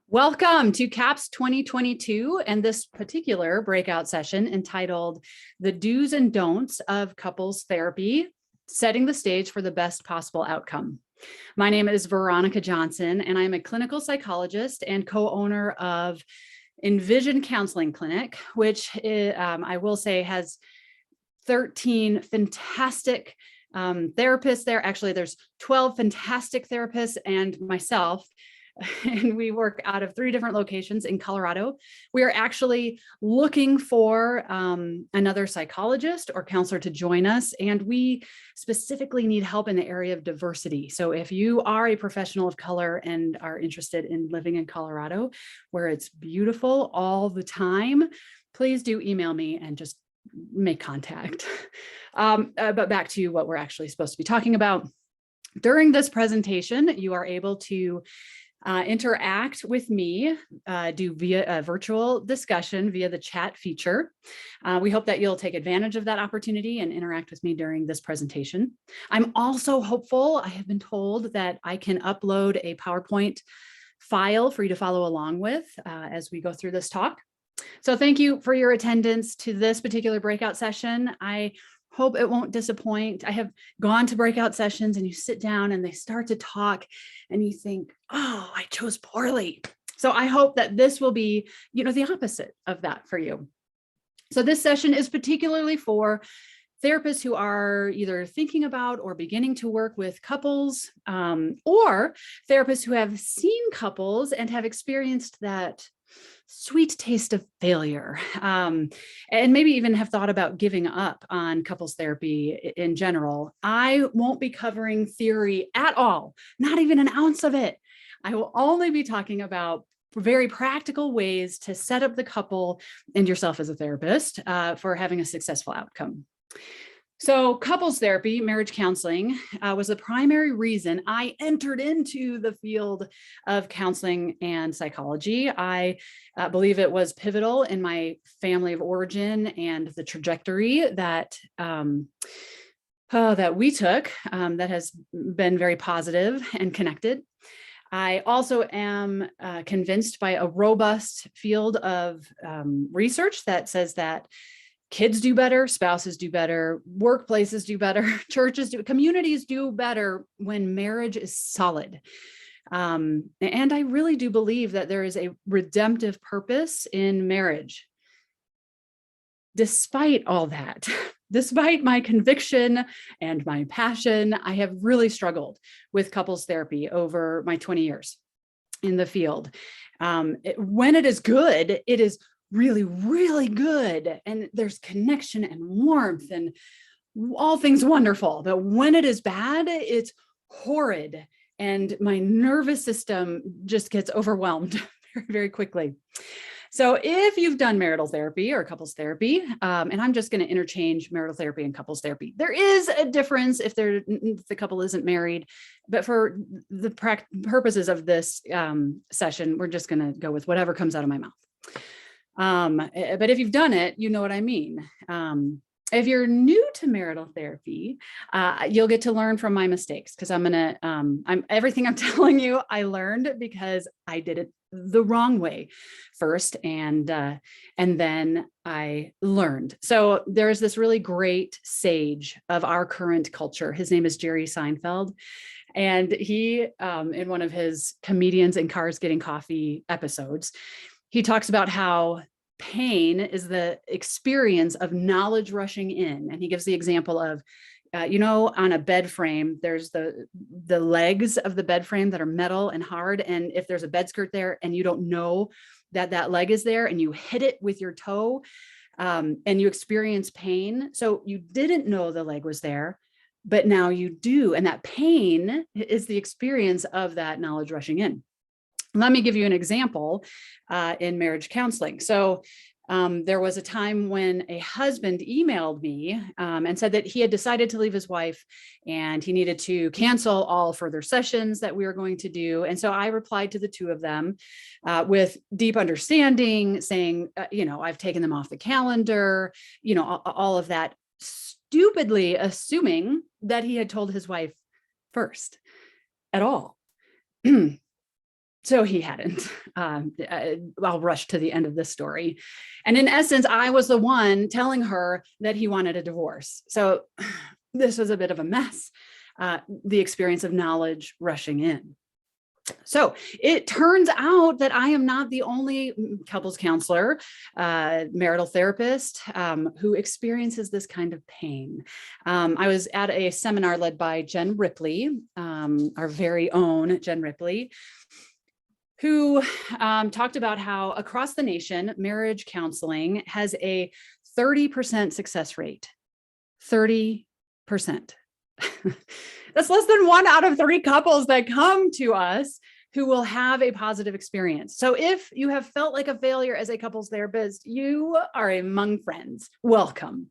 Welcome to CAPS 2022 and this particular breakout session entitled The Do's and Don'ts of Couples Therapy, Setting the Stage for the Best Possible Outcome. My name is Veronica Johnson, and I'm a clinical psychologist and co-owner of Envision Counseling Clinic, which I will say has 13 fantastic therapists there. Actually, there's 12 fantastic therapists and myself. And we work out of 3 different locations in Colorado. We are actually looking for another psychologist or counselor to join us. And we specifically need help in the area of diversity. So if you are a professional of color and are interested in living in Colorado, where it's beautiful all the time, please do email me and just make contact. But back to what we're actually supposed to be talking about. During this presentation, you are able to interact with me, do via a virtual discussion via the chat feature. We hope that you'll take advantage of that opportunity and interact with me during this presentation. I'm also hopeful, I have been told that I can upload a PowerPoint file for you to follow along with as we go through this talk. So thank you for your attendance to this particular breakout session. I hope it won't disappoint. I have gone to breakout sessions and you sit down and they start to talk and you think, oh, I chose poorly. So I hope that this will be, the opposite of that for you. So this session is particularly for therapists who are either thinking about or beginning to work with couples, or therapists who have seen couples and have experienced that sweet taste of failure, and maybe even have thought about giving up on couples therapy in general. I won't be covering theory at all, not even an ounce of it. I will only be talking about very practical ways to set up the couple and yourself as a therapist for having a successful outcome. So couples therapy, marriage counseling, was the primary reason I entered into the field of counseling and psychology. I believe it was pivotal in my family of origin and the trajectory that that we took that has been very positive and connected. I also am convinced by a robust field of research that says that kids do better, spouses do better, workplaces do better, churches do, communities do better when marriage is solid. And I really do believe that there is a redemptive purpose in marriage. Despite all that, despite my conviction and my passion, I have really struggled with couples therapy over my 20 years in the field. When it is good, it is really, really good. And there's connection and warmth and all things wonderful. But when it is bad, it's horrid. And my nervous system just gets overwhelmed very, very quickly. So if you've done marital therapy or couples therapy, and I'm just going to interchange marital therapy and couples therapy. There is a difference if the couple isn't married, but for the purposes of this session, we're just going to go with whatever comes out of my mouth. But if you've done it, you know what I mean. If you're new to marital therapy, you'll get to learn from my mistakes because everything I'm telling you, I learned because I did it the wrong way first. And then I learned. So there's this really great sage of our current culture. His name is Jerry Seinfeld. And he, in one of his Comedians in Cars Getting Coffee episodes, he talks about how pain is the experience of knowledge rushing in. And he gives the example of, on a bed frame, there's the legs of the bed frame that are metal and hard. And if there's a bed skirt there and you don't know that leg is there and you hit it with your toe and you experience pain. So you didn't know the leg was there, but now you do. And that pain is the experience of that knowledge rushing in. Let me give you an example in marriage counseling. So there was a time when a husband emailed me and said that he had decided to leave his wife and he needed to cancel all further sessions that we were going to do. And so I replied to the 2 of them with deep understanding, saying, I've taken them off the calendar, all of that, stupidly assuming that he had told his wife first at all. So he hadn't. I'll rush to the end of this story. And in essence, I was the one telling her that he wanted a divorce. So this was a bit of a mess, the experience of knowledge rushing in. So it turns out that I am not the only couples counselor, marital therapist who experiences this kind of pain. I was at a seminar led by Jen Ripley, our very own Jen Ripley, who talked about how across the nation, marriage counseling has a 30% success rate. 30%. That's less than 1 out of 3 couples that come to us who will have a positive experience. So if you have felt like a failure as a couples therapist, you are among friends. Welcome.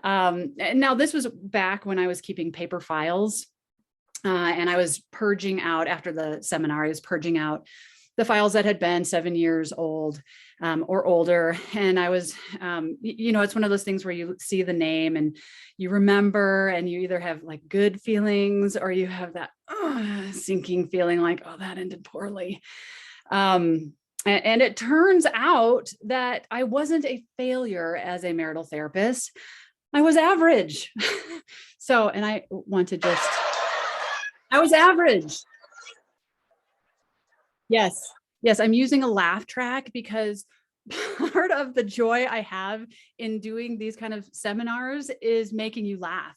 Now, this was back when I was keeping paper files, and I was purging out after the seminar, I was purging out the files that had been 7 years old or older. And I was, it's one of those things where you see the name and you remember, and you either have like good feelings or you have that sinking feeling like, oh, that ended poorly. And it turns out that I wasn't a failure as a marital therapist. I was average. And I want to I was average. Yes, I'm using a laugh track because part of the joy I have in doing these kind of seminars is making you laugh,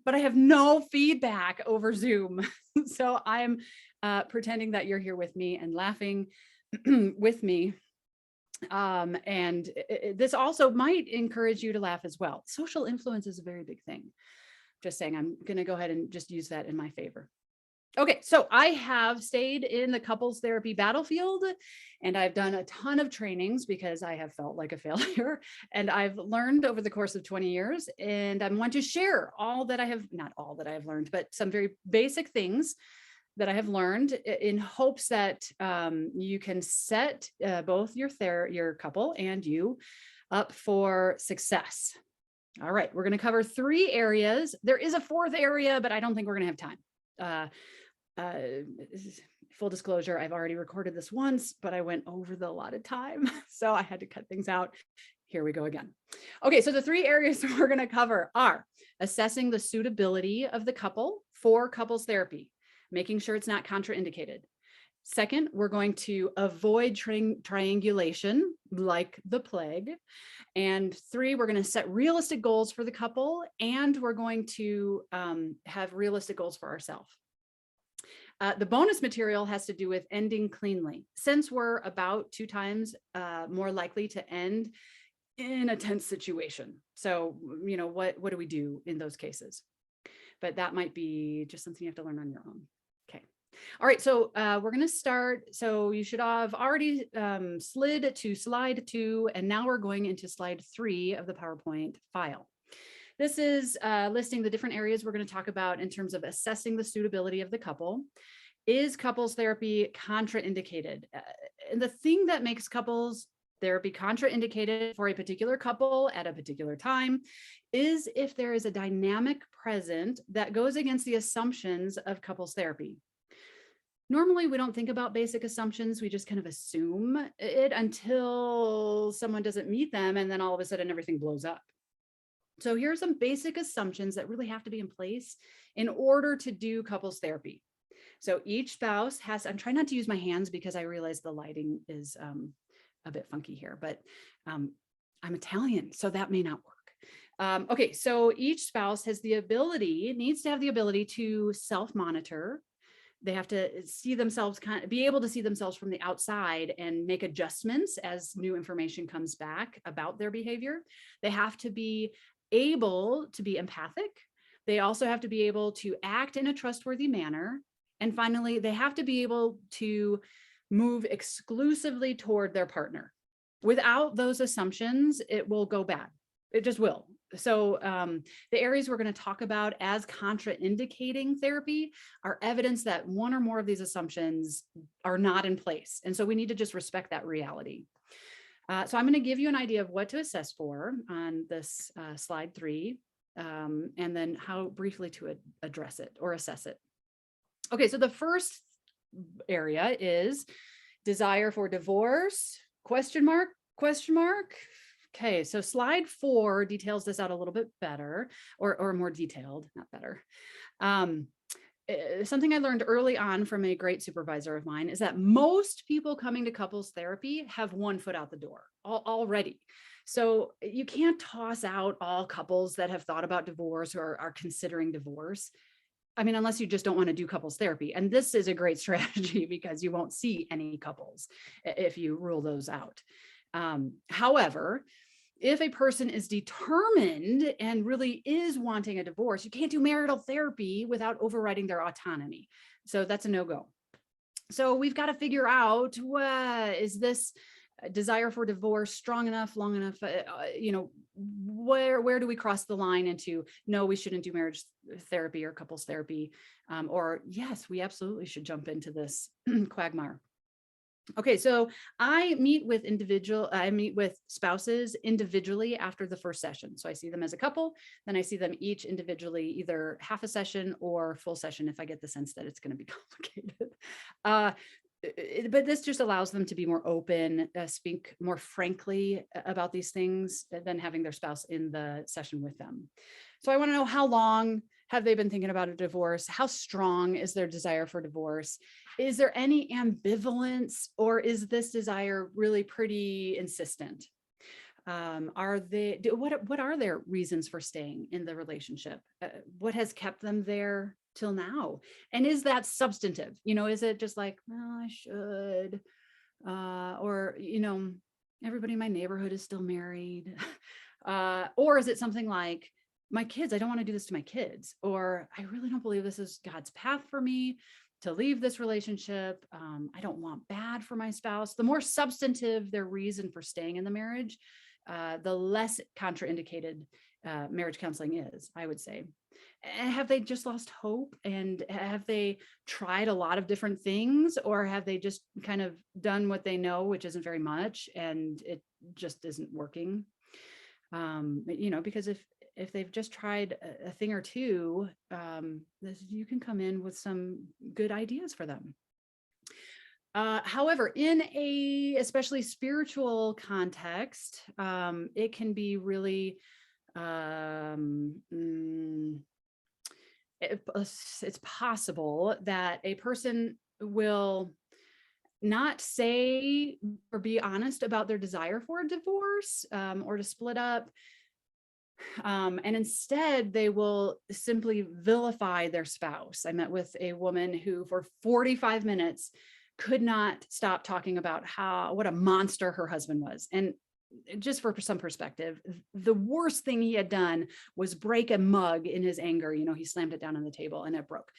but I have no feedback over Zoom. So I'm pretending that you're here with me and laughing with me. And this also might encourage you to laugh as well. Social influence is a very big thing. Just saying, I'm going to go ahead and just use that in my favor. Okay, so I have stayed in the couples therapy battlefield, and I've done a ton of trainings because I have felt like a failure, and I've learned over the course of 20 years, and I want to share not all that I have learned, but some very basic things that I have learned in hopes that you can set both your couple and you up for success. All right, we're going to cover 3 areas. There is a 4th area, but I don't think we're going to have time. Full disclosure, I've already recorded this once, but I went over the allotted time, so I had to cut things out. Here we go again. Okay, so the 3 areas we're going to cover are assessing the suitability of the couple for couples therapy, making sure it's not contraindicated. Second, we're going to avoid triangulation like the plague. And 3, we're going to set realistic goals for the couple, and we're going to have realistic goals for ourselves. The bonus material has to do with ending cleanly. Since we're about 2 times more likely to end in a tense situation. So, what do we do in those cases? But that might be just something you have to learn on your own. Okay. All right. So we're going to start. So you should have already slid to slide 2, and now we're going into slide 3 of the PowerPoint file. This is listing the different areas we're going to talk about in terms of assessing the suitability of the couple. Is couples therapy contraindicated? And the thing that makes couples therapy contraindicated for a particular couple at a particular time is if there is a dynamic present that goes against the assumptions of couples therapy. Normally, we don't think about basic assumptions. We just kind of assume it until someone doesn't meet them, and then all of a sudden everything blows up. So here are some basic assumptions that really have to be in place in order to do couples therapy. So each spouse has, I'm trying not to use my hands because I realize the lighting is a bit funky here, but I'm Italian, so that may not work. Okay, so each spouse needs to have the ability to self-monitor. They have to see themselves, be able to see themselves from the outside and make adjustments as new information comes back about their behavior. They have to be able to be empathic. They also have to be able to act in a trustworthy manner. And finally, they have to be able to move exclusively toward their partner. Without those assumptions, it will go bad. It just will. So the areas we're going to talk about as contraindicating therapy are evidence that one or more of these assumptions are not in place. And so we need to just respect that reality. So I'm going to give you an idea of what to assess for on this slide 3, and then how briefly to address it or assess it. Okay, so the first area is desire for divorce, question mark, question mark. Okay, so slide 4 details this out a little bit better, or more detailed, not better. Something I learned early on from a great supervisor of mine is that most people coming to couples therapy have one foot out the door already. So you can't toss out all couples that have thought about divorce or are considering divorce. I mean, unless you just don't want to do couples therapy. And this is a great strategy because you won't see any couples if you rule those out. However, if a person is determined and really is wanting a divorce, you can't do marital therapy without overriding their autonomy. So that's a no-go. So we've got to figure out, is this desire for divorce strong enough, long enough, where do we cross the line into, no, we shouldn't do marriage therapy or couples therapy, or yes, we absolutely should jump into this quagmire. Okay, so I meet with spouses individually after the first session. So I see them as a couple, then I see them each individually, either half a session or full session if I get the sense that it's going to be complicated. But this just allows them to be more open, speak more frankly about these things than having their spouse in the session with them. So I want to know, how long have they been thinking about a divorce? How strong is their desire for divorce? Is there any ambivalence, or is this desire really pretty insistent? What are their reasons for staying in the relationship? What has kept them there till now? And is that substantive? Is it just like, well, I should, or, everybody in my neighborhood is still married. Or is it something like, my kids, I don't want to do this to my kids, or I really don't believe this is God's path for me to leave this relationship. I don't want bad for my spouse. The more substantive their reason for staying in the marriage, the less contraindicated marriage counseling is, I would say. And have they just lost hope? And have they tried a lot of different things? Or have they just kind of done what they know, which isn't very much, and it just isn't working? Because if they've just tried a thing or two, you can come in with some good ideas for them. However, in a especially spiritual context, it can be really, it's possible that a person will not say or be honest about their desire for a divorce, or to split up. And instead, they will simply vilify their spouse. I met with a woman who for 45 minutes could not stop talking about what a monster her husband was. And just for some perspective, the worst thing he had done was break a mug in his anger. He slammed it down on the table and it broke.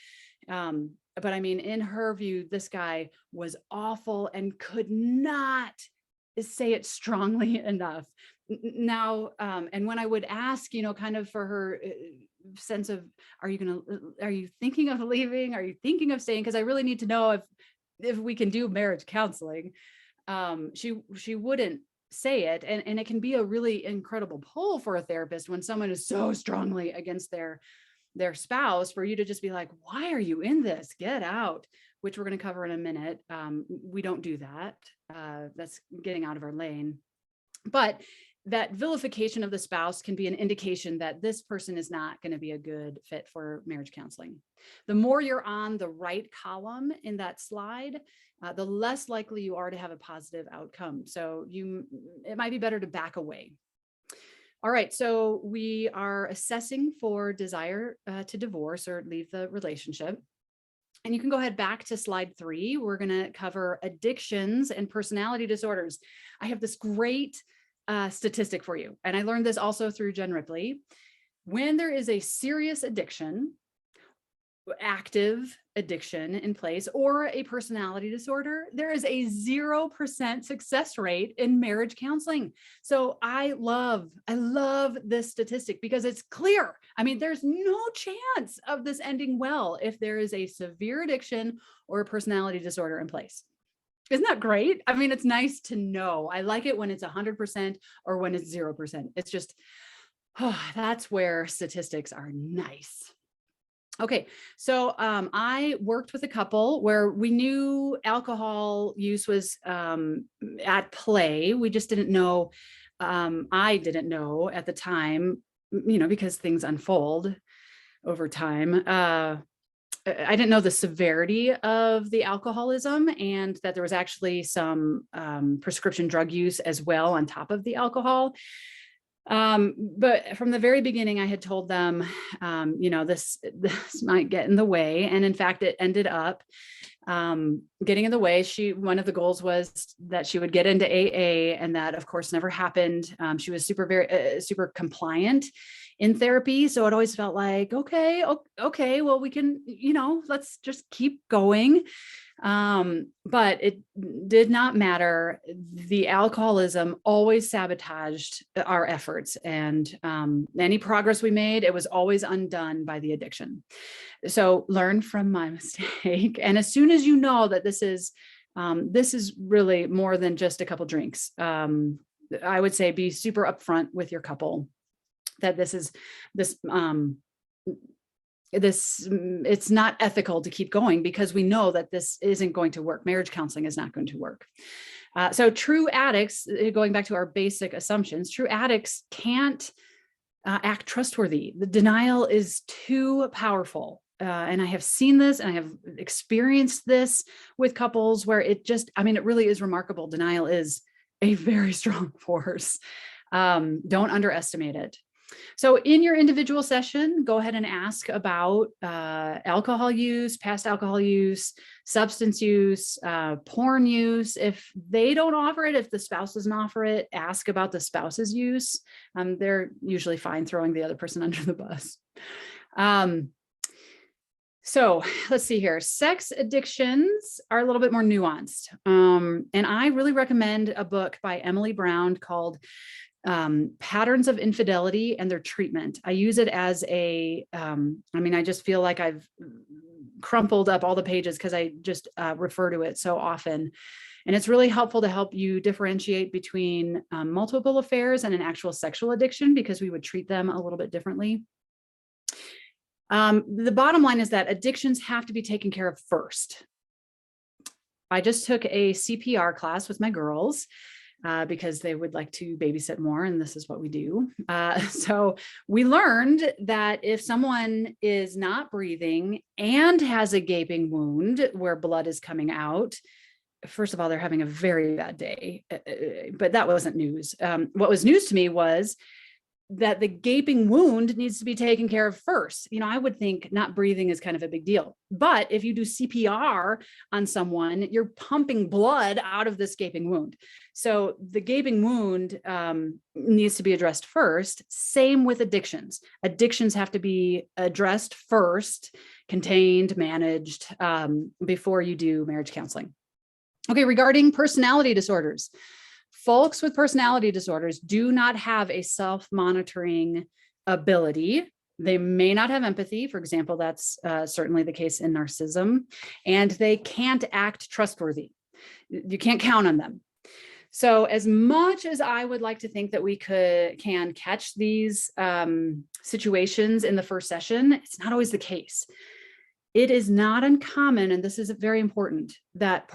But I mean, in her view, this guy was awful and could not say it strongly enough. Now, and when I would ask, kind of for her sense of, are you thinking of leaving? Are you thinking of staying? Because I really need to know if we can do marriage counseling. She wouldn't say it. And it can be a really incredible pull for a therapist when someone is so strongly against their spouse, for you to just be like, why are you in this? Get out, which we're going to cover in a minute. We don't do that. That's getting out of our lane. But that vilification of the spouse can be an indication that this person is not going to be a good fit for marriage counseling. The more you're on the right column in that slide, the less likely you are to have a positive outcome. So it might be better to back away. All right, so we are assessing for desire to divorce or leave the relationship. And you can go ahead back to slide 3. We're going to cover addictions and personality disorders. I have this great statistic for you. And I learned this also through Jen Ripley. When there is a serious addiction, active addiction in place, or a personality disorder, there is a 0% success rate in marriage counseling. So I love this statistic because it's clear. I mean, there's no chance of this ending well if there is a severe addiction or a personality disorder in place. Isn't that great? I mean, it's nice to know. I like it when it's 100% or when it's 0%. It's just, that's where statistics are nice. Okay, so I worked with a couple where we knew alcohol use was at play. We just didn't know. I didn't know at the time, because things unfold over time. I didn't know the severity of the alcoholism and that there was actually some prescription drug use as well on top of the alcohol. But from the very beginning, I had told them, this might get in the way. And in fact, it ended up getting in the way. One of the goals was that she would get into AA, and that of course never happened. She was super compliant in therapy. So it always felt like, okay, well, we can, let's just keep going. But it did not matter. The alcoholism always sabotaged our efforts, and any progress we made, it was always undone by the addiction. So learn from my mistake. And as soon as you know that this is really more than just a couple drinks, I would say be super upfront with your couple that it's not ethical to keep going, because we know that this isn't going to work. Marriage counseling is not going to work. So true addicts, going back to our basic assumptions, true addicts can't act trustworthy. The denial is too powerful. And I have seen this and I have experienced this with couples where it really is remarkable. Denial is a very strong force. Don't underestimate it. So in your individual session, go ahead and ask about alcohol use, past alcohol use, substance use, porn use. If they don't offer it, if the spouse doesn't offer it, ask about the spouse's use. They're usually fine throwing the other person under the bus. So let's see here. Sex addictions are a little bit more nuanced. And I really recommend a book by Emily Brown called Patterns of Infidelity and Their Treatment. I use it as I just feel like I've crumpled up all the pages because I just refer to it so often. And it's really helpful to help you differentiate between multiple affairs and an actual sexual addiction, because we would treat them a little bit differently. The bottom line is that addictions have to be taken care of first. I just took a CPR class with my girls because they would like to babysit more, and this is what we do. So we learned that if someone is not breathing and has a gaping wound where blood is coming out, first of all, they're having a very bad day. But that wasn't news. What was news to me was that the gaping wound needs to be taken care of first. I would think not breathing is kind of a big deal, but if you do CPR on someone, you're pumping blood out of this gaping wound. So the gaping wound needs to be addressed first. Same with addictions. Addictions have to be addressed first, contained, managed, before you do marriage counseling. Okay, regarding personality disorders. Folks with personality disorders do not have a self-monitoring ability. They may not have empathy. For example, that's certainly the case in narcissism, and they can't act trustworthy. You can't count on them. So as much as I would like to think that we can catch these situations in the first session, it's not always the case. It is not uncommon, and this is very important, that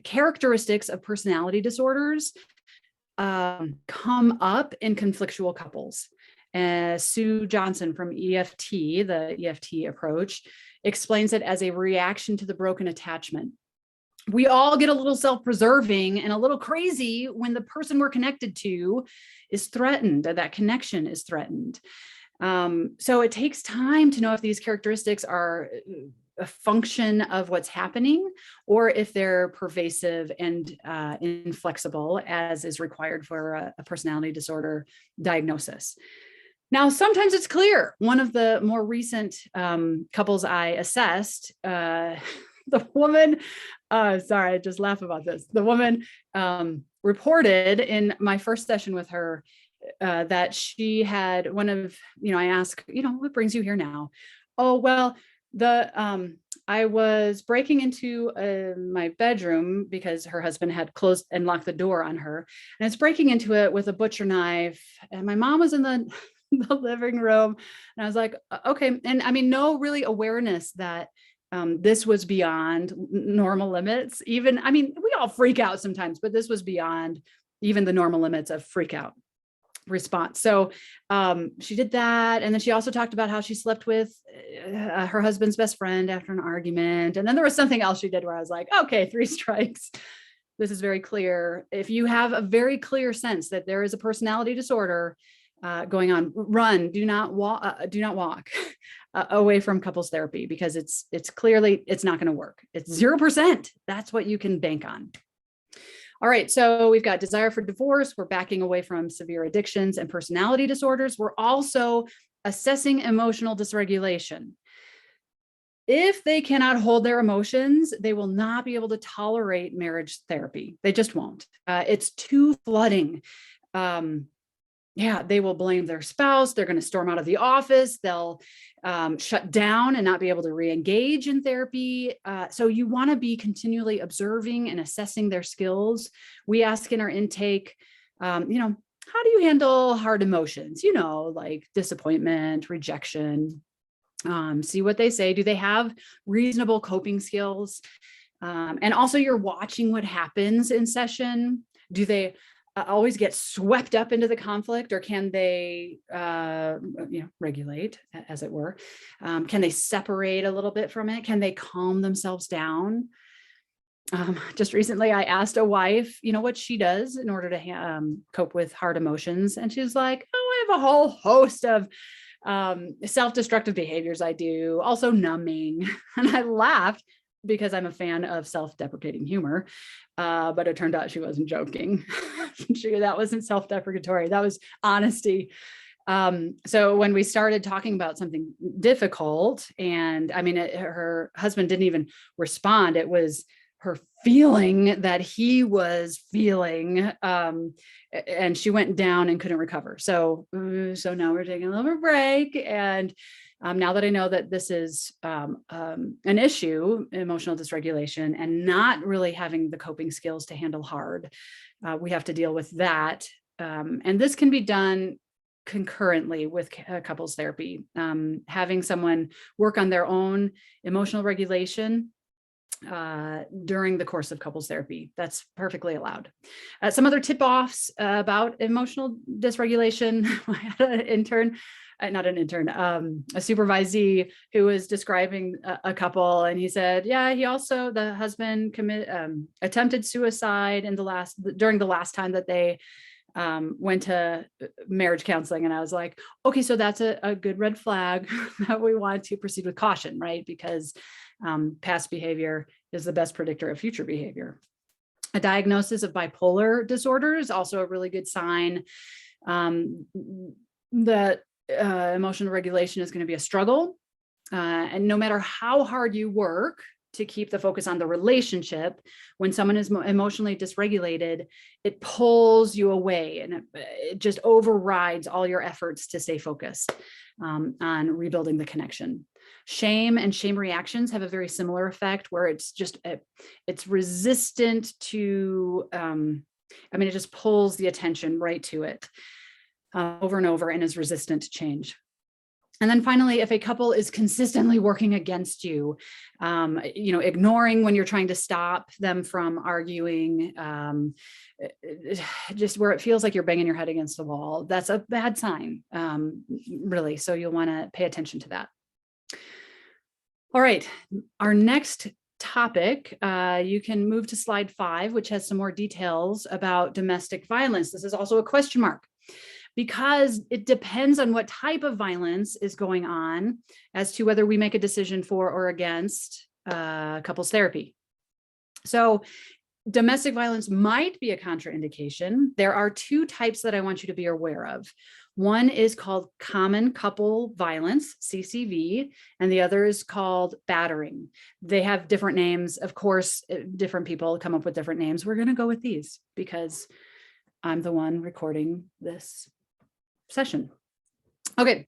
characteristics of personality disorders come up in conflictual couples. Sue Johnson from EFT, the EFT approach, explains it as a reaction to the broken attachment. We all get a little self-preserving and a little crazy when the person we're connected to is threatened, or that connection is threatened. So it takes time to know if these characteristics are a function of what's happening, or if they're pervasive and inflexible, as is required for a personality disorder diagnosis. Now, sometimes it's clear. One of the more recent couples I assessed, the woman, sorry, I just laugh about this. The woman reported in my first session with her that she had I asked, what brings you here now? Oh, well, I was breaking into my bedroom because her husband had closed and locked the door on her, and I was breaking into it with a butcher knife, and my mom was in the the living room. And I was like, okay. And I mean, no really awareness that this was beyond normal limits. Even, I mean, we all freak out sometimes, but this was beyond even the normal limits of freak out response. So she did that. And then she also talked about how she slept with her husband's best friend after an argument. And then there was something else she did where I was like, okay, 3 strikes. This is very clear. If you have a very clear sense that there is a personality disorder going on, run, do not walk away from couples therapy, because it's clearly, it's not going to work. It's 0%. That's what you can bank on. All right, so we've got desire for divorce. We're backing away from severe addictions and personality disorders. We're also assessing emotional dysregulation. If they cannot hold their emotions, they will not be able to tolerate marriage therapy. They just won't. It's too flooding. They will blame their spouse. They're going to storm out of the office. They'll shut down and not be able to re-engage in therapy. So you want to be continually observing and assessing their skills. We ask in our intake, how do you handle hard emotions? Like disappointment, rejection. See what they say. Do they have reasonable coping skills? And also you're watching what happens in session. Do they always get swept up into the conflict, or can they, regulate, as it were? Can they separate a little bit from it? Can they calm themselves down? Just recently, I asked a wife, what she does in order to cope with hard emotions. And she's like, oh, I have a whole host of self-destructive behaviors I do, also numbing. And I laughed because I'm a fan of self-deprecating humor. But it turned out she wasn't joking. That wasn't self-deprecatory. That was honesty. So when we started talking about something difficult, and I mean, her husband didn't even respond. It was her feeling that he was feeling, and she went down and couldn't recover. So now we're taking a little break. And now that I know that this is an issue, emotional dysregulation, and not really having the coping skills to handle hard, we have to deal with that. And this can be done concurrently with couples therapy. Having someone work on their own emotional regulation during the course of couples therapy, that's perfectly allowed. Some other tip-offs about emotional dysregulation. I had an intern, a supervisee who was describing a couple, and he said, the husband attempted suicide during the last time that they went to marriage counseling. And I was like, okay, so that's a good red flag that we want to proceed with caution, right? Because past behavior is the best predictor of future behavior. A diagnosis of bipolar disorder is also a really good sign that emotional regulation is going to be a struggle. And no matter how hard you work to keep the focus on the relationship, when someone is emotionally dysregulated, it pulls you away, and it just overrides all your efforts to stay focused on rebuilding the connection. Shame and shame reactions have a very similar effect, where it's resistant to, it just pulls the attention right to it over and over, and is resistant to change. And then finally, if a couple is consistently working against you, ignoring when you're trying to stop them from arguing, just where it feels like you're banging your head against the wall, that's a bad sign, really. So you'll want to pay attention to that. All right, our next topic, you can move to slide 5, which has some more details about domestic violence. This is also a question mark, because it depends on what type of violence is going on as to whether we make a decision for or against couples therapy. So domestic violence might be a contraindication. There are 2 types that I want you to be aware of. One is called common couple violence, CCV, and the other is called battering. They have different names. Of course, different people come up with different names. We're going to go with these because I'm the one recording this session. Okay,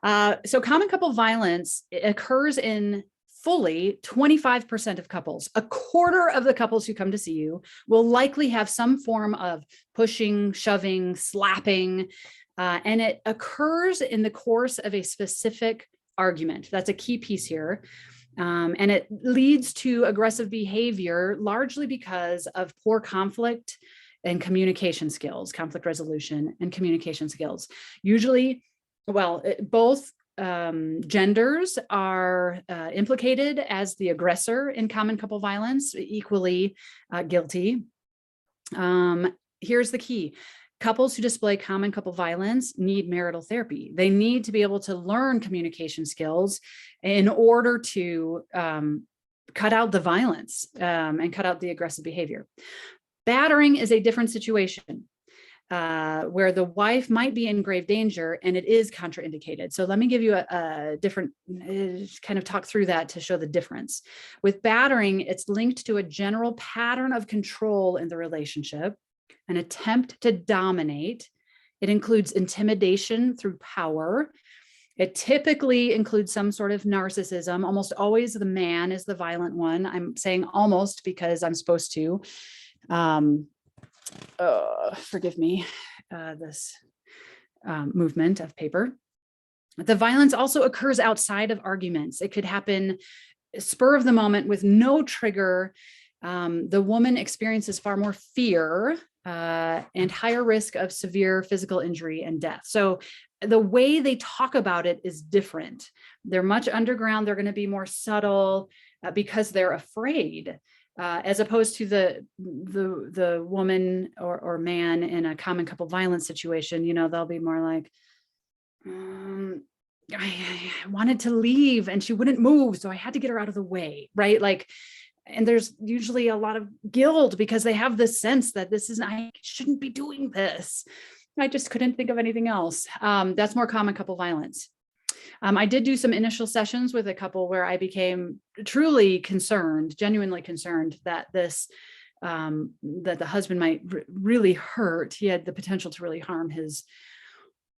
so common couple violence occurs in fully 25% of couples. A quarter of the couples who come to see you will likely have some form of pushing, shoving, slapping, And it occurs in the course of a specific argument. That's a key piece here. And it leads to aggressive behavior, largely because of poor conflict and communication skills, conflict resolution and communication skills. Usually, both genders are implicated as the aggressor in common couple violence, equally guilty. Here's the key. Couples who display common couple violence need marital therapy. They need to be able to learn communication skills in order to cut out the violence and cut out the aggressive behavior. Battering is a different situation where the wife might be in grave danger and it is contraindicated. So let me give you a different, kind of talk through that to show the difference. With battering, it's linked to a general pattern of control in the relationship, an attempt to dominate. It includes intimidation through power. It typically includes some sort of narcissism. Almost always the man is the violent one. I'm saying almost because I'm supposed to. Forgive me, this movement of paper. The violence also occurs outside of arguments. It could happen spur of the moment with no trigger. The woman experiences far more fear and higher risk of severe physical injury and death. So the way they talk about it is different. They're much underground. They're going to be more subtle because they're afraid, as opposed to the woman or man in a common couple violence situation. You know, they'll be more like, I wanted to leave and she wouldn't move, so I had to get her out of the way, right? Like, and there's usually a lot of guilt because they have this sense that I shouldn't be doing this. I just couldn't think of anything else. That's more common couple violence. I did do some initial sessions with a couple where I became truly concerned, genuinely concerned that that the husband might really hurt. He had the potential to really harm his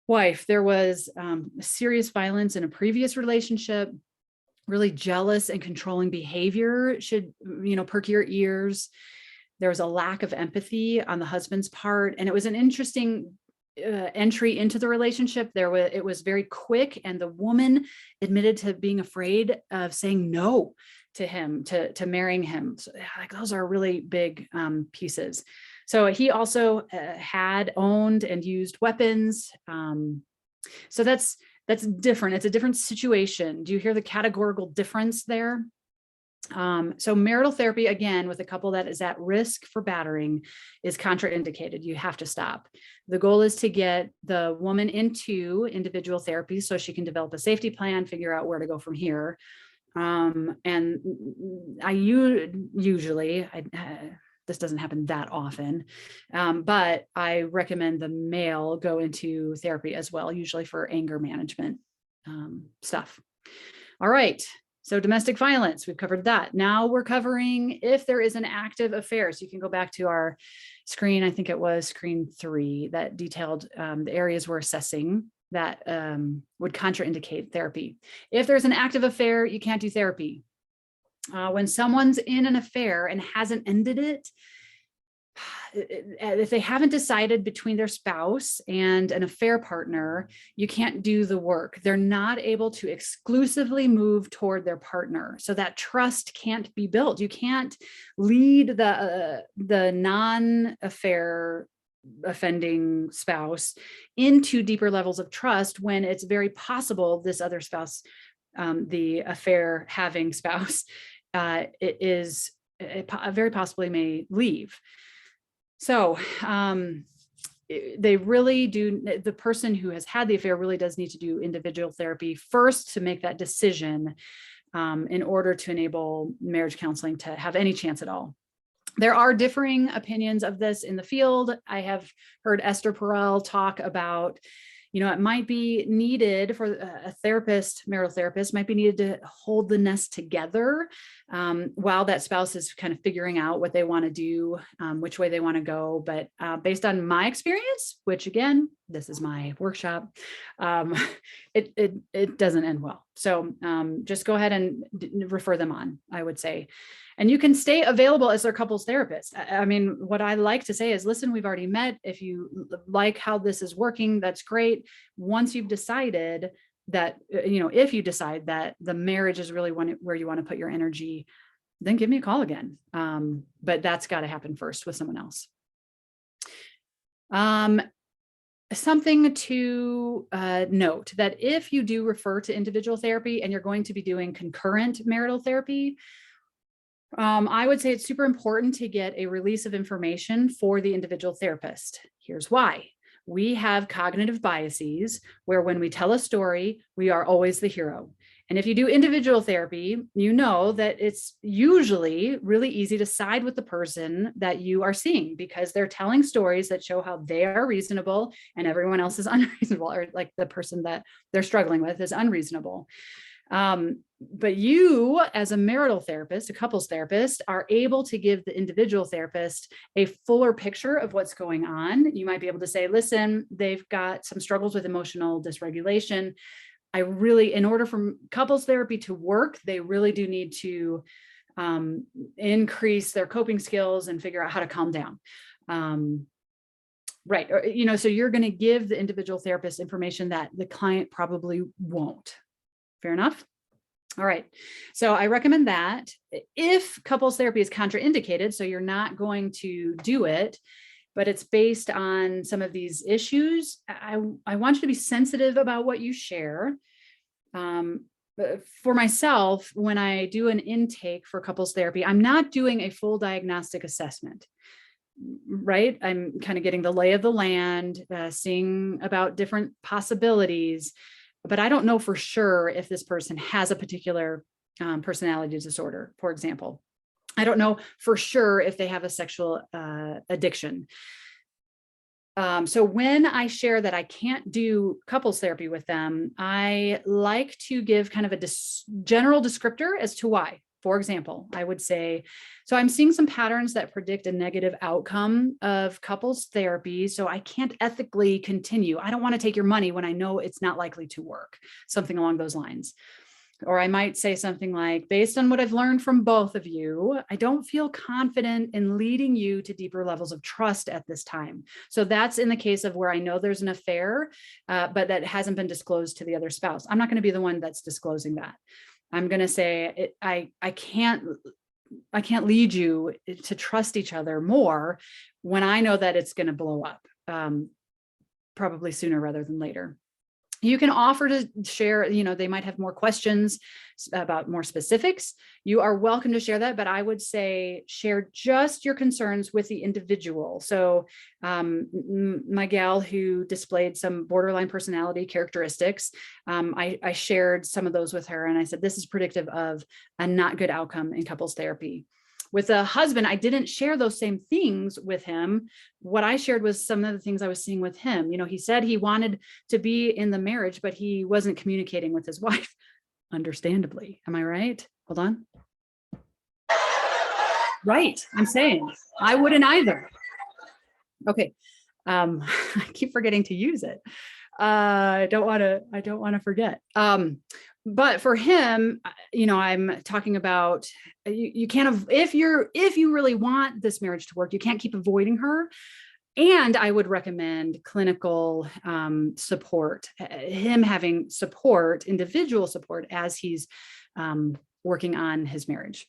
wife. There was serious violence in a previous relationship. Really jealous and controlling behavior should, perk your ears. There was a lack of empathy on the husband's part. And it was an interesting entry into the relationship. It was very quick. And the woman admitted to being afraid of saying no to him, to marrying him. So, like, those are really big pieces. So he also had owned and used weapons. So that's different. It's a different situation. Do you hear the categorical difference there? So marital therapy, again, with a couple that is at risk for battering, is contraindicated. You have to stop. The goal is to get the woman into individual therapy so she can develop a safety plan, figure out where to go from here. And this doesn't happen that often, but I recommend the male go into therapy as well, usually for anger management stuff. All right. So domestic violence, we've covered that. Now we're covering if there is an active affair. So you can go back to our screen. I think it was screen 3 that detailed the areas we're assessing that would contraindicate therapy. If there's an active affair, you can't do therapy. When someone's in an affair and hasn't ended it, if they haven't decided between their spouse and an affair partner, you can't do the work. They're not able to exclusively move toward their partner. So that trust can't be built. You can't lead the non-affair offending spouse into deeper levels of trust when it's very possible this other spouse, the affair having spouse, very possibly may leave. So they really do, the person who has had the affair really does need to do individual therapy first to make that decision in order to enable marriage counseling to have any chance at all. There are differing opinions of this in the field. I have heard Esther Perel talk about, it might be needed for a therapist, marital therapist, might be needed to hold the nest together while that spouse is kind of figuring out what they want to do, which way they want to go. But based on my experience, which again, this is my workshop, it doesn't end well. So just go ahead and refer them on, I would say. And you can stay available as their couples therapist. I mean, what I like to say is, listen, we've already met. If you like how this is working, that's great. Once you've decided that, if you decide that the marriage is really where you want to put your energy, then give me a call again. But that's got to happen first with someone else. Something to note, that if you do refer to individual therapy and you're going to be doing concurrent marital therapy, I would say it's super important to get a release of information for the individual therapist. Here's why. We have cognitive biases where when we tell a story, we are always the hero. And if you do individual therapy, you know that it's usually really easy to side with the person that you are seeing, because they're telling stories that show how they are reasonable and everyone else is unreasonable, or like the person that they're struggling with is unreasonable. But you, as a marital therapist, a couples therapist, are able to give the individual therapist a fuller picture of what's going on. You might be able to say, listen, they've got some struggles with emotional dysregulation. In order for couples therapy to work, they really do need to increase their coping skills and figure out how to calm down. Right. Or, so you're going to give the individual therapist information that the client probably won't. Fair enough? All right. So I recommend that. If couples therapy is contraindicated, so you're not going to do it, but it's based on some of these issues, I want you to be sensitive about what you share. For myself, when I do an intake for couples therapy, I'm not doing a full diagnostic assessment, right? I'm kind of getting the lay of the land, seeing about different possibilities, but I don't know for sure if this person has a particular personality disorder, for example. I don't know for sure if they have a sexual addiction. So when I share that I can't do couples therapy with them, I like to give kind of a general descriptor as to why. For example, I would say, so I'm seeing some patterns that predict a negative outcome of couples therapy, so I can't ethically continue. I don't want to take your money when I know it's not likely to work, something along those lines. Or I might say something like, based on what I've learned from both of you, I don't feel confident in leading you to deeper levels of trust at this time. So that's in the case of where I know there's an affair, but that hasn't been disclosed to the other spouse. I'm not going to be the one that's disclosing that. I'm going to say, I can't lead you to trust each other more when I know that it's going to blow up, probably sooner rather than later. You can offer to share, they might have more questions about more specifics. You are welcome to share that, but I would say share just your concerns with the individual. So my gal who displayed some borderline personality characteristics, I shared some of those with her, and I said, this is predictive of a not good outcome in couples therapy. With a husband, I didn't share those same things with him. What I shared was some of the things I was seeing with him. He said he wanted to be in the marriage, but he wasn't communicating with his wife, understandably. Am I right? Hold on. Right. I'm saying I wouldn't either. Okay. I keep forgetting to use it. I don't want to forget. But for him, I'm talking about, you can't, if you really want this marriage to work, you can't keep avoiding her. And I would recommend clinical support, him having support, individual support, as he's working on his marriage.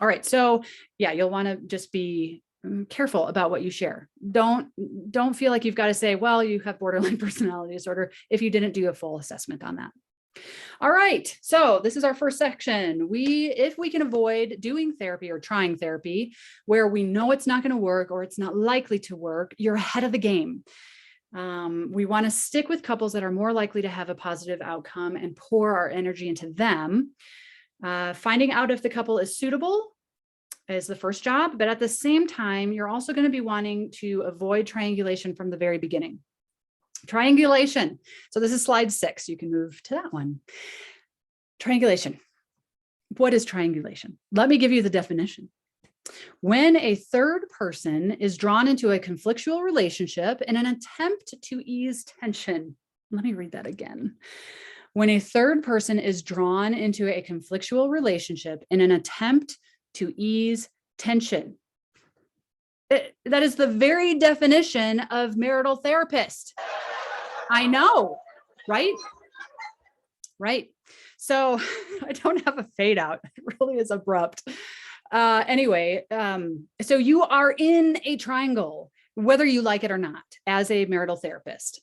All right. So yeah, you'll want to just be careful about what you share. Don't feel like you've got to say, well, you have borderline personality disorder, if you didn't do a full assessment on that. All right, so this is our first section. If we can avoid doing therapy or trying therapy where we know it's not going to work or it's not likely to work, you're ahead of the game. We want to stick with couples that are more likely to have a positive outcome and pour our energy into them. Finding out if the couple is suitable is the first job, but at the same time, you're also going to be wanting to avoid triangulation from the very beginning. Triangulation. So this is slide 6. You can move to that one. Triangulation. What is triangulation? Let me give you the definition. When a third person is drawn into a conflictual relationship in an attempt to ease tension. Let me read that again. When a third person is drawn into a conflictual relationship in an attempt to ease tension. That is the very definition of marital therapist. I know, right? Right. So I don't have a fade out. It really is abrupt. Anyway, so you are in a triangle, whether you like it or not, as a marital therapist.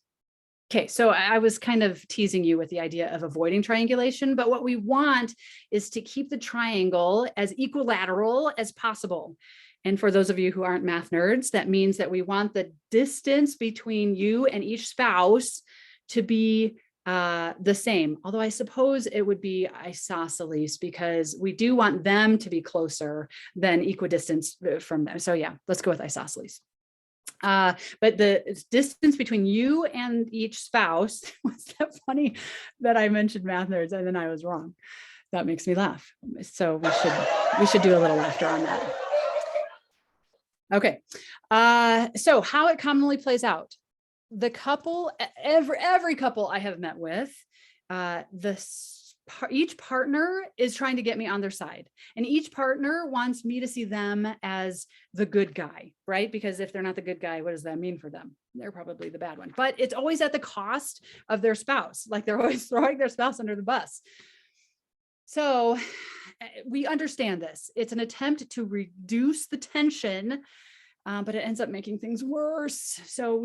Okay, so I was kind of teasing you with the idea of avoiding triangulation, but what we want is to keep the triangle as equilateral as possible. And for those of you who aren't math nerds, that means that we want the distance between you and each spouse to be the same. Although I suppose it would be isosceles, because we do want them to be closer than equidistance from them. So yeah, let's go with isosceles. But the distance between you and each spouse, was that funny that I mentioned math nerds and then I was wrong? That makes me laugh. So we should do a little laughter on that. Okay. So how it commonly plays out. The couple, every couple I have met with, each partner is trying to get me on their side, and each partner wants me to see them as the good guy, right? Because if they're not the good guy, what does that mean for them? They're probably the bad one, but it's always at the cost of their spouse. Like they're always throwing their spouse under the bus. So we understand this. It's an attempt to reduce the tension, but it ends up making things worse. So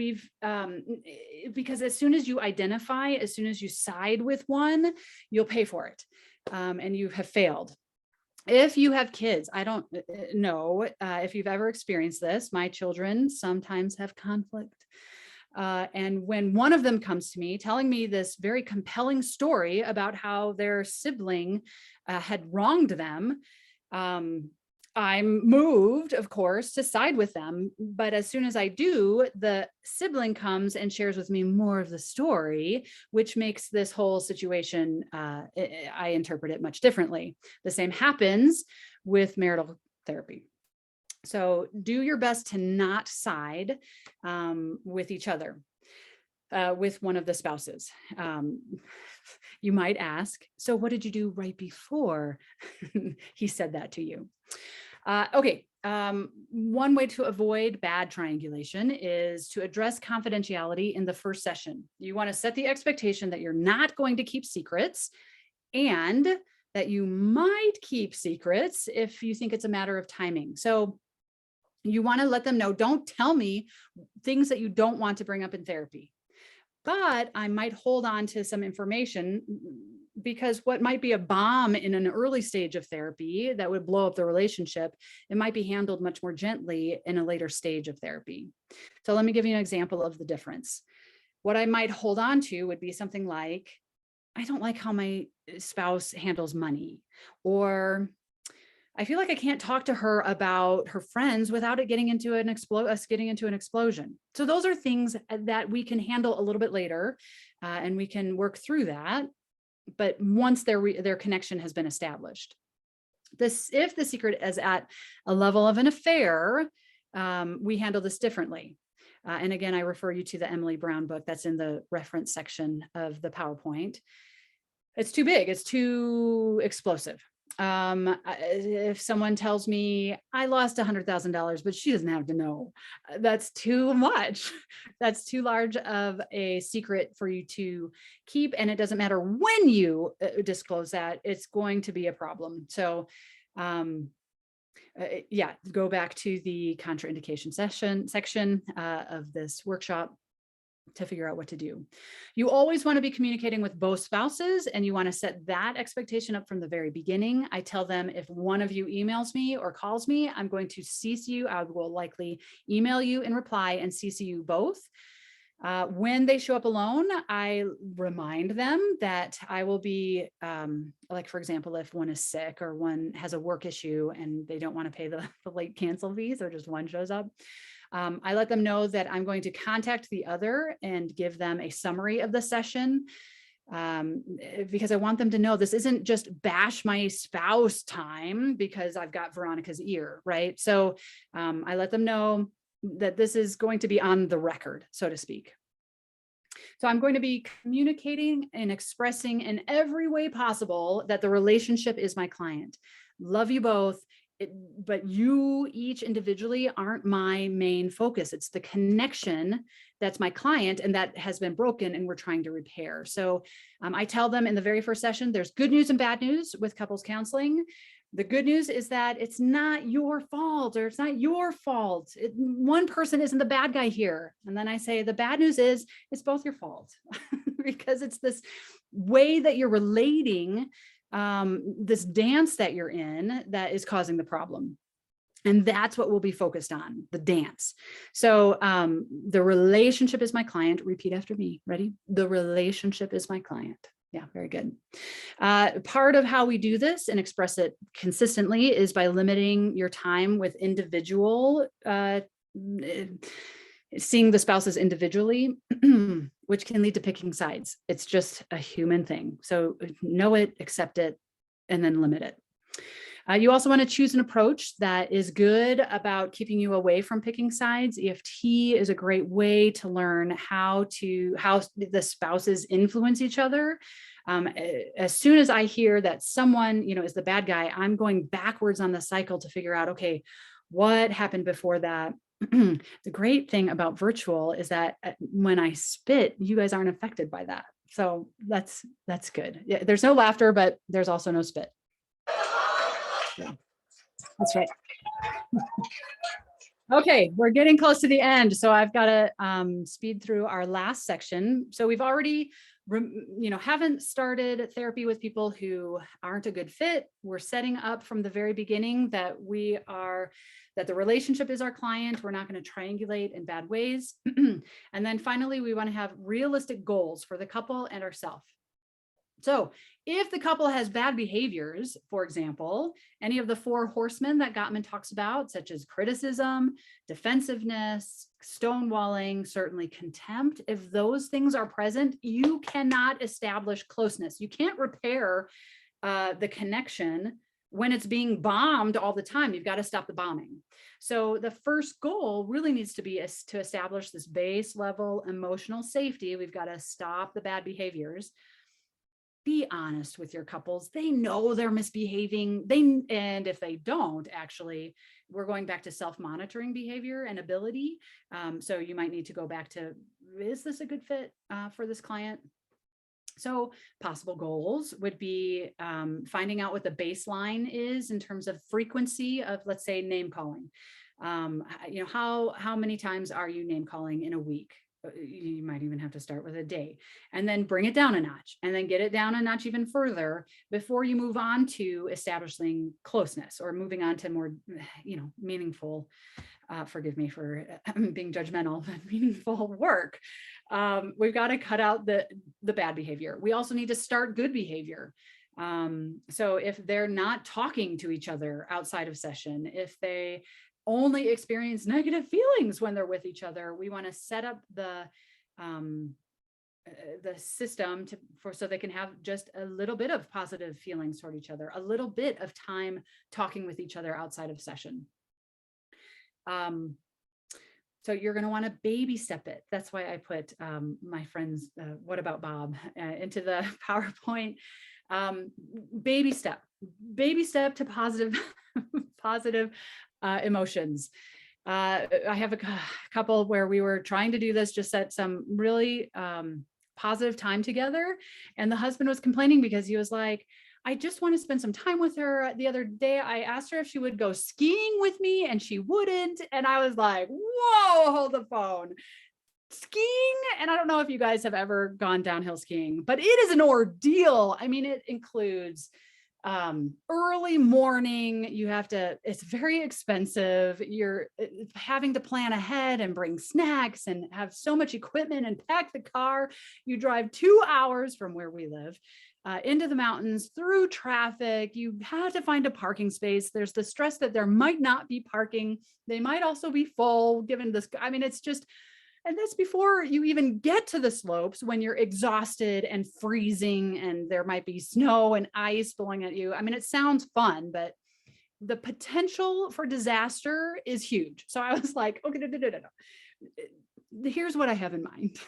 because as soon as you identify, as soon as you side with one, you'll pay for it, and you have failed. If you have kids, I don't know if you've ever experienced this. My children sometimes have conflict. And when one of them comes to me telling me this very compelling story about how their sibling had wronged them, I'm moved, of course, to side with them. But as soon as I do, the sibling comes and shares with me more of the story, which makes this whole situation, I interpret it much differently. The same happens with marital therapy. So do your best to not side with each other, with one of the spouses. You might ask, so what did you do right before he said that to you? Okay. One way to avoid bad triangulation is to address confidentiality in the first session. You want to set the expectation that you're not going to keep secrets, and that you might keep secrets if you think it's a matter of timing. So you want to let them know, don't tell me things that you don't want to bring up in therapy, but I might hold on to some information, because what might be a bomb in an early stage of therapy that would blow up the relationship, it might be handled much more gently in a later stage of therapy. So let me give you an example of the difference. What I might hold on to would be something like, I don't like how my spouse handles money, or I feel like I can't talk to her about her friends without it getting into an explosion. So those are things that we can handle a little bit later, and we can work through that. But once their connection has been established, if the secret is at a level of an affair, we handle this differently. And again, I refer you to the Emily Brown book that's in the reference section of the PowerPoint. It's too big. It's too explosive. If someone tells me I lost $100,000, but she doesn't have to know, that's too much. That's too large of a secret for you to keep. And it doesn't matter when you disclose that, it's going to be a problem. So, yeah, go back to the contraindication section of this workshop to figure out what to do. You always want to be communicating with both spouses, and you want to set that expectation up from the very beginning. I tell them, if one of you emails me or calls me, I'm going to CC you. I will likely email you in reply and CC you both. When they show up alone, I remind them that I will be, like, for example, if one is sick or one has a work issue and they don't want to pay the late cancel fees, or just one shows up, I let them know that I'm going to contact the other and give them a summary of the session, because I want them to know this isn't just bash my spouse time because I've got Veronica's ear, right? So I let them know that this is going to be on the record, so to speak. So I'm going to be communicating and expressing in every way possible that the relationship is my client. Love you both. But you each individually aren't my main focus. It's the connection that's my client, and that has been broken and we're trying to repair. So I tell them in the very first session, there's good news and bad news with couples counseling. The good news is that it's not your fault, or it's not your fault. One person isn't the bad guy here. And then I say, the bad news is it's both your fault because it's this way that you're relating, this dance that you're in, that is causing the problem. And that's what we'll be focused on, the dance. So the relationship is my client. Repeat after me. Ready? The relationship is my client. Yeah, very good. Part of how we do this and express it consistently is by limiting your time with individual, seeing the spouses individually, which can lead to picking sides. It's just a human thing. So know it, accept it, and then limit it. You also want to choose an approach that is good about keeping you away from picking sides. EFT is a great way to learn how the spouses influence each other. As soon as I hear that someone, is the bad guy, I'm going backwards on the cycle to figure out, okay, what happened before that? The great thing about virtual is that when I spit, you guys aren't affected by that. So that's good. Yeah, there's no laughter, but there's also no spit. Yeah, that's right. Okay, we're getting close to the end, so I've got to speed through our last section. So we've already, haven't started therapy with people who aren't a good fit. We're setting up from the very beginning that that the relationship is our client. We're not going to triangulate in bad ways. And then finally, we want to have realistic goals for the couple and ourselves. So if the couple has bad behaviors, for example, any of the 4 horsemen that Gottman talks about, such as criticism, defensiveness, stonewalling, certainly contempt, if those things are present, you cannot establish closeness. You can't repair the connection when it's being bombed all the time. You've got to stop the bombing. So the first goal really needs to be to establish this base level emotional safety. We've got to stop the bad behaviors. Be honest with your couples. They know they're misbehaving. And if they don't, actually, we're going back to self-monitoring behavior and ability. So you might need to go back to, is this a good fit for this client? So possible goals would be finding out what the baseline is in terms of frequency of, let's say, name calling. How many times are you name calling in a week? You might even have to start with a day, and then bring it down a notch, and then get it down a notch even further before you move on to establishing closeness or moving on to more, meaningful, forgive me for being judgmental, but meaningful work. We've got to cut out the bad behavior. We also need to start good behavior. So if they're not talking to each other outside of session, if they only experience negative feelings when they're with each other, we want to set up the system so they can have just a little bit of positive feelings toward each other, a little bit of time talking with each other outside of session. So you're going to want to baby step it. That's why I put my friend's What About Bob into the PowerPoint. Baby step to positive emotions. I have a couple where we were trying to do this, just at some really positive time together. And the husband was complaining because he was like, I just want to spend some time with her. The other day, I asked her if she would go skiing with me and she wouldn't. And I was like, whoa, hold the phone. Skiing, and I don't know if you guys have ever gone downhill skiing, but it is an ordeal. I mean, it includes early morning. It's very expensive. You're having to plan ahead and bring snacks and have so much equipment and pack the car. You drive 2 hours from where we live into the mountains through traffic. You have to find a parking space. There's the stress that there might not be parking. They might also be full given this. I mean, it's just, and that's before you even get to the slopes, when you're exhausted and freezing and there might be snow and ice blowing at you. I mean, it sounds fun, but the potential for disaster is huge. So I was like, okay, here's what I have in mind.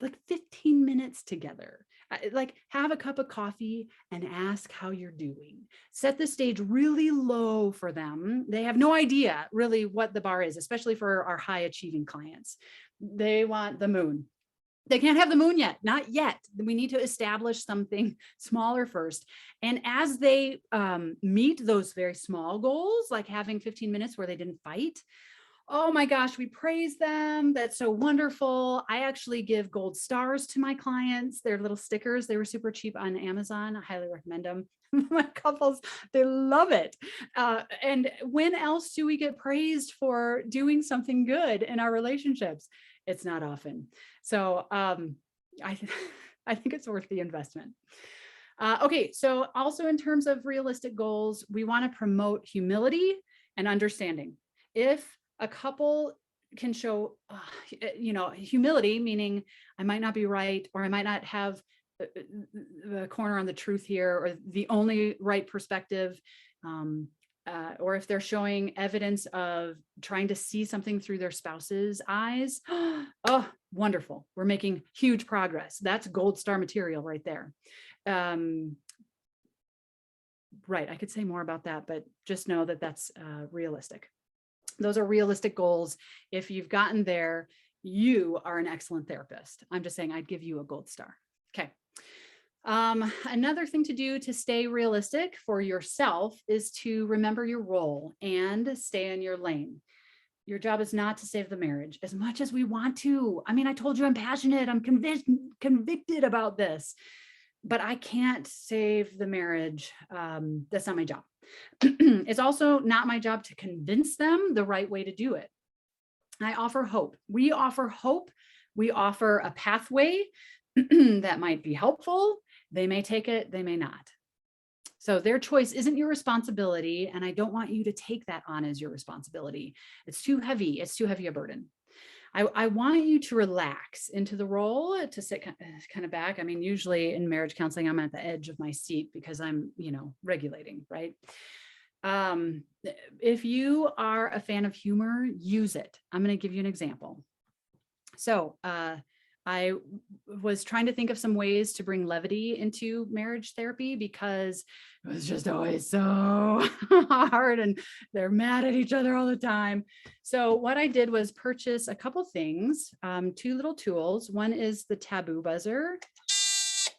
Like 15 minutes together. Like, have a cup of coffee and ask how you're doing. Set the stage really low for them. They have no idea really what the bar is, especially for our high achieving clients. They want the moon. They can't have the moon yet, not yet. We need to establish something smaller first. And as they meet those very small goals, like having 15 minutes where they didn't fight, oh my gosh, we praise them. That's so wonderful. I actually give gold stars to my clients. They're little stickers. They were super cheap on Amazon. I highly recommend them. My couples, they love it. And when else do we get praised for doing something good in our relationships? It's not often. So I think it's worth the investment. Okay, so also in terms of realistic goals, we want to promote humility and understanding. If a couple can show, humility, meaning I might not be right, or I might not have the corner on the truth here, or the only right perspective, or if they're showing evidence of trying to see something through their spouse's eyes, oh, wonderful. We're making huge progress. That's gold star material right there. Right, I could say more about that, but just know that that's realistic. Those are realistic goals. If you've gotten there, you are an excellent therapist. I'm just saying I'd give you a gold star. Okay. Another thing to do to stay realistic for yourself is to remember your role and stay in your lane. Your job is not to save the marriage as much as we want to. I mean, I told you I'm passionate, I'm convicted about this, but I can't save the marriage. That's not my job. It's also not my job to convince them the right way to do it. I offer hope. We offer hope. We offer a pathway that might be helpful. They may take it, they may not. So their choice isn't your responsibility, and I don't want you to take that on as your responsibility. It's too heavy. It's too heavy a burden. I want you to relax into the role, to sit kind of back. I mean, usually in marriage counseling, I'm at the edge of my seat because I'm, regulating, right? If you are a fan of humor, use it. I'm going to give you an example. So, I was trying to think of some ways to bring levity into marriage therapy because it was just always so hard and they're mad at each other all the time. So what I did was purchase a couple things, two little tools. One is the taboo buzzer.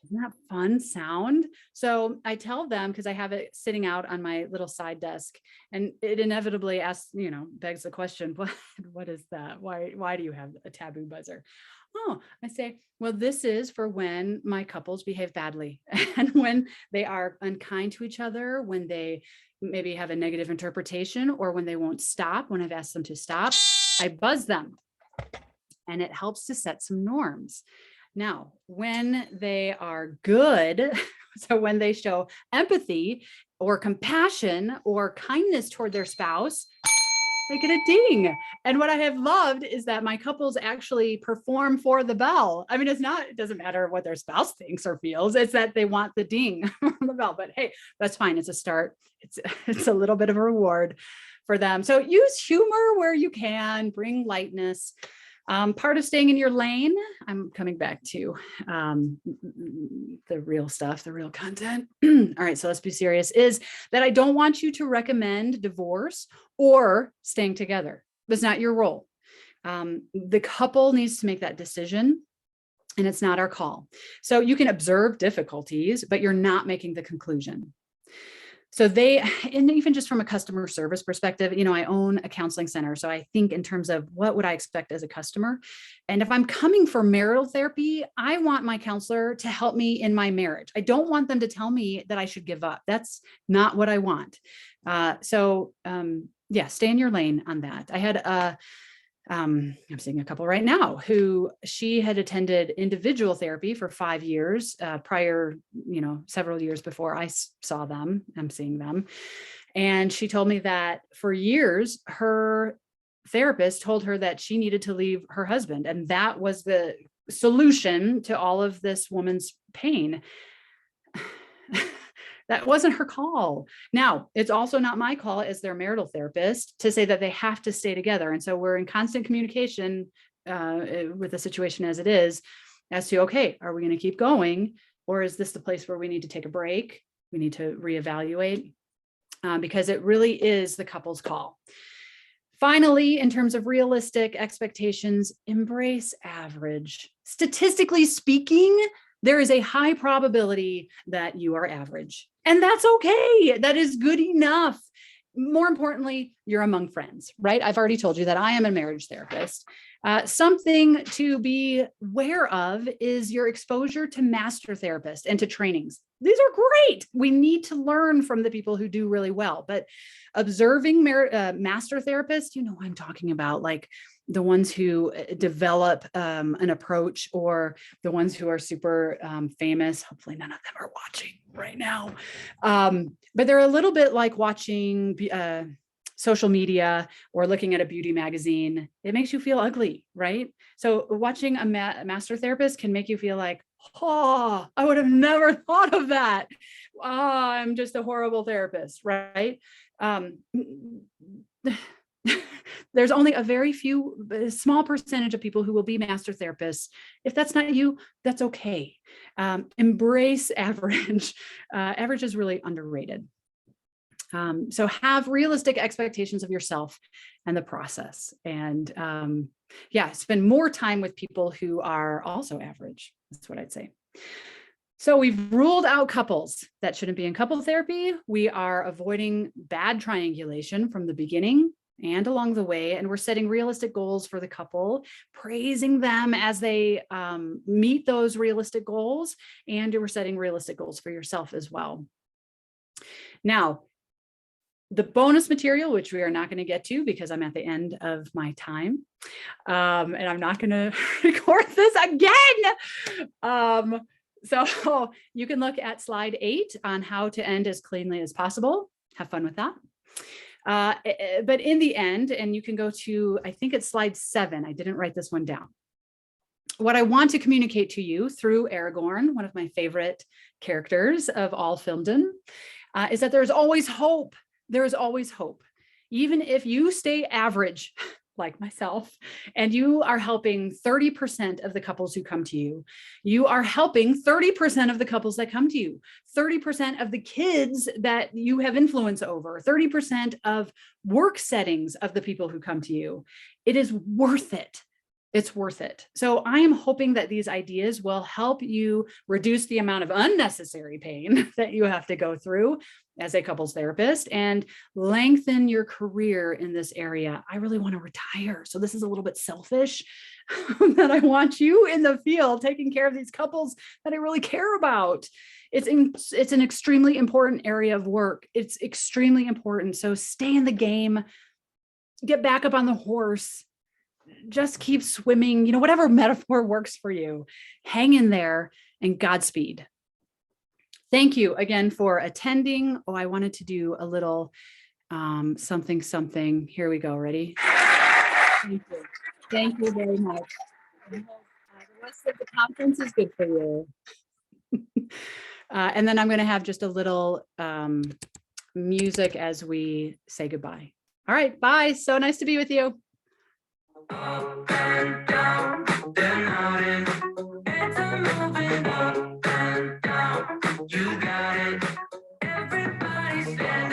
Isn't that fun sound? So I tell them, because I have it sitting out on my little side desk, and it inevitably asks, begs the question, what is that? Why do you have a taboo buzzer? Oh, I say, well, this is for when my couples behave badly and when they are unkind to each other, when they maybe have a negative interpretation, or when they won't stop, when I've asked them to stop, I buzz them, and it helps to set some norms. Now, when they are good, so when they show empathy or compassion or kindness toward their spouse, they get a ding. And what I have loved is that my couples actually perform for the bell. I mean, it doesn't matter what their spouse thinks or feels, it's that they want the ding on the bell. But hey, that's fine. It's a start. It's a little bit of a reward for them. So use humor where you can, bring lightness. Part of staying in your lane, I'm coming back to the real stuff, the real content. All right, so let's be serious, is that I don't want you to recommend divorce or staying together. That's not your role. The couple needs to make that decision, and it's not our call. So you can observe difficulties, but you're not making the conclusion. So and even just from a customer service perspective, I own a counseling center. So I think in terms of what would I expect as a customer? And if I'm coming for marital therapy, I want my counselor to help me in my marriage. I don't want them to tell me that I should give up. That's not what I want. Stay in your lane on that. I had I'm seeing a couple right now who she had attended individual therapy for 5 years prior, several years before I saw them, I'm seeing them. And she told me that for years, her therapist told her that she needed to leave her husband. And that was the solution to all of this woman's pain. That wasn't her call. Now, it's also not my call as their marital therapist to say that they have to stay together. And so we're in constant communication with the situation as it is, as to, okay, are we going to keep going? Or is this the place where we need to take a break? We need to reevaluate, because it really is the couple's call. Finally, in terms of realistic expectations, embrace average. Statistically speaking, there is a high probability that you are average, and that's okay. That is good enough. More importantly, you're among friends, right? I've already told you that I am a marriage therapist. Something to be aware of is your exposure to master therapists and to trainings. These are great. We need to learn from the people who do really well, but observing master therapists, you know what I'm talking about, like the ones who develop an approach, or the ones who are super famous. Hopefully none of them are watching right now. But they're a little bit like watching social media or looking at a beauty magazine. It makes you feel ugly, right? So watching a master therapist can make you feel like, oh, I would have never thought of that. Oh, I'm just a horrible therapist, right? There's only a very small percentage of people who will be master therapists. If that's not you, that's okay. Embrace average. Average is really underrated. So have realistic expectations of yourself and the process. And spend more time with people who are also average. That's what I'd say. So we've ruled out couples that shouldn't be in couple therapy. We are avoiding bad triangulation from the beginning and along the way. And we're setting realistic goals for the couple, praising them as they meet those realistic goals. And we're setting realistic goals for yourself as well. Now, the bonus material, which we are not going to get to because I'm at the end of my time, and I'm not going to record this again. So you can look at slide 8 on how to end as cleanly as possible. Have fun with that. But in the end, and you can go to, I think it's slide 7. I didn't write this one down. What I want to communicate to you through Aragorn, one of my favorite characters of all filmdom, is that there's always hope. There is always hope. Even if you stay average, like myself, and you are helping 30% of the couples who come to you, you are helping 30% of the couples that come to you, 30% of the kids that you have influence over, 30% of work settings of the people who come to you. It is worth it. It's worth it. So I am hoping that these ideas will help you reduce the amount of unnecessary pain that you have to go through as a couples therapist and lengthen your career in this area. I really want to retire. So this is a little bit selfish that I want you in the field taking care of these couples that I really care about. It's an extremely important area of work. It's extremely important. So stay in the game, get back up on the horse. Just keep swimming, whatever metaphor works for you. Hang in there and Godspeed. Thank you again for attending. Oh, I wanted to do a little something. Here we go. Ready? Thank you. Thank you very much. I hope the rest of the conference is good for you. And then I'm going to have just a little music as we say goodbye. All right. Bye. So nice to be with you. Up and down, then out in.